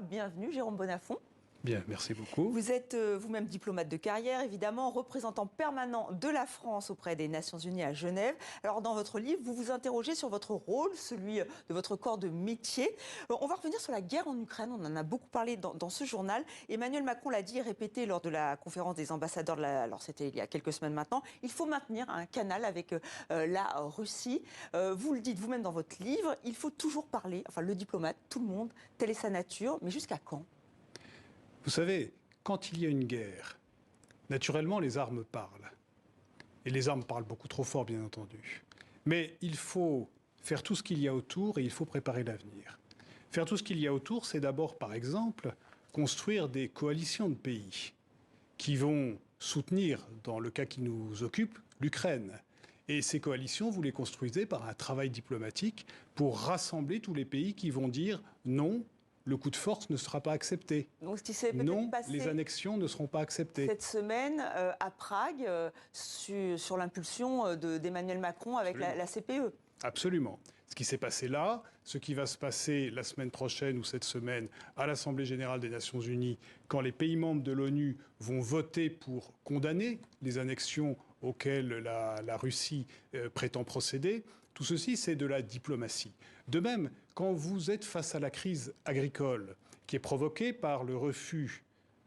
bienvenue Jérôme Bonnafont. Bien, merci beaucoup. Vous êtes vous-même diplomate de carrière, évidemment, représentant permanent de la France auprès des Nations Unies à Genève. Alors dans votre livre, vous vous interrogez sur votre rôle, celui de votre corps de métier. On va revenir sur la guerre en Ukraine, on en a beaucoup parlé dans ce journal. Emmanuel Macron l'a dit et répété lors de la conférence des ambassadeurs, alors c'était il y a quelques semaines maintenant, il faut maintenir un canal avec la Russie. Vous le dites vous-même dans votre livre, il faut toujours parler, enfin le diplomate, tout le monde, telle est sa nature, mais jusqu'à quand ? Vous savez, quand il y a une guerre, naturellement les armes parlent. Et les armes parlent beaucoup trop fort, bien entendu. Mais il faut faire tout ce qu'il y a autour et il faut préparer l'avenir. Faire tout ce qu'il y a autour, c'est d'abord, par exemple, construire des coalitions de pays qui vont soutenir, dans le cas qui nous occupe, l'Ukraine. Et ces coalitions, vous les construisez par un travail diplomatique pour rassembler tous les pays qui vont dire non. Le coup de force ne sera pas accepté. Donc, ce qui s'est non, passé les annexions ne seront pas acceptées. cette semaine à Prague, sur l'impulsion d'Emmanuel Macron avec la CPE. Absolument. Ce qui s'est passé là, ce qui va se passer la semaine prochaine ou cette semaine à l'Assemblée générale des Nations unies, quand les pays membres de l'ONU vont voter pour condamner les annexions auxquelles la Russie prétend procéder, tout ceci, c'est de la diplomatie. De même, quand vous êtes face à la crise agricole qui est provoquée par le refus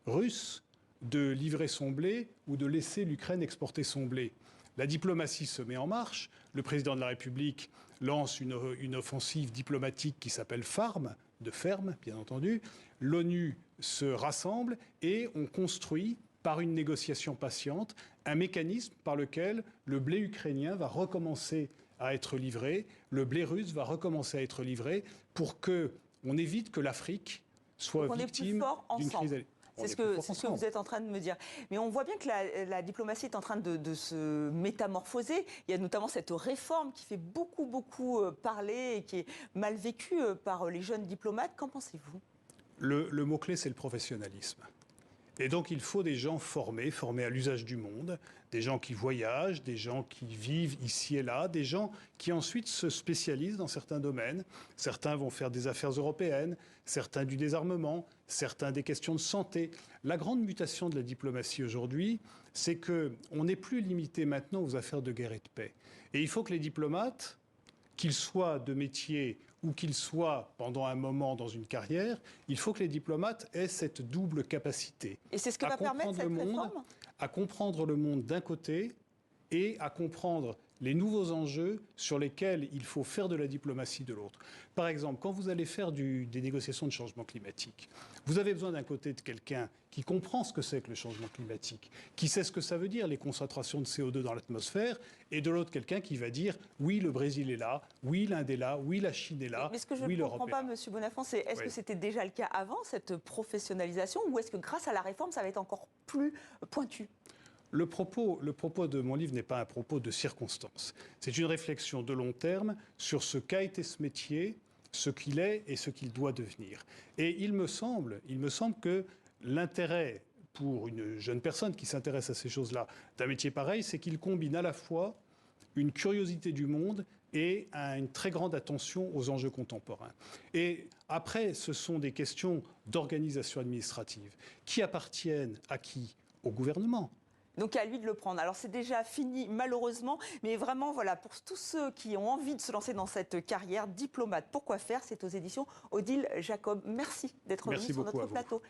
russe de livrer son blé ou de laisser l'Ukraine exporter son blé, la diplomatie se met en marche. Le président de la République lance une offensive diplomatique qui s'appelle Farm, de ferme, bien entendu. L'ONU se rassemble et on construit, par une négociation patiente, un mécanisme par lequel le blé ukrainien va recommencer à être livré, le blé russe va recommencer à être livré pour qu'on évite que l'Afrique soit victime d'une crise. C'est ce que vous êtes en train de me dire. Mais on voit bien que la diplomatie est en train de se métamorphoser. Il y a notamment cette réforme qui fait beaucoup parler et qui est mal vécue par les jeunes diplomates. Qu'en pensez-vous ? Le mot-clé, c'est le professionnalisme. Et donc, il faut des gens formés à l'usage du monde, des gens qui voyagent, des gens qui vivent ici et là, des gens qui ensuite se spécialisent dans certains domaines. Certains vont faire des affaires européennes, certains du désarmement, certains des questions de santé. La grande mutation de la diplomatie aujourd'hui, c'est qu'on n'est plus limité maintenant aux affaires de guerre et de paix. Et il faut que les diplomates, qu'ils soient de métier ou qu'ils soient pendant un moment dans une carrière, il faut que les diplomates aient cette double capacité. Et c'est ce que va permettre cette réforme ? À comprendre le monde d'un côté et à comprendre les nouveaux enjeux sur lesquels il faut faire de la diplomatie de l'autre. Par exemple, quand vous allez faire des négociations de changement climatique, vous avez besoin d'un côté de quelqu'un qui comprend ce que c'est que le changement climatique, qui sait ce que ça veut dire, les concentrations de CO2 dans l'atmosphère, et de l'autre quelqu'un qui va dire « oui, le Brésil est là, oui, l'Inde est là, oui, la Chine est là, mais ce que je oui, ne comprends pas, M. Bonnafont, c'est est-ce que c'était déjà le cas avant, cette professionnalisation, ou est-ce que grâce à la réforme, ça va être encore plus pointu ? Le propos de mon livre n'est pas un propos de circonstance. C'est une réflexion de long terme sur ce qu'a été ce métier, ce qu'il est et ce qu'il doit devenir. Et il me semble que l'intérêt pour une jeune personne qui s'intéresse à ces choses-là d'un métier pareil, c'est qu'il combine à la fois une curiosité du monde et une très grande attention aux enjeux contemporains. Et après, ce sont des questions d'organisation administrative qui appartiennent à qui ? Au gouvernement. Donc à lui de le prendre. Alors c'est déjà fini malheureusement, mais vraiment voilà, pour tous ceux qui ont envie de se lancer dans cette carrière diplomate, pourquoi faire ? C'est aux éditions Odile Jacob. Merci d'être venu sur notre plateau.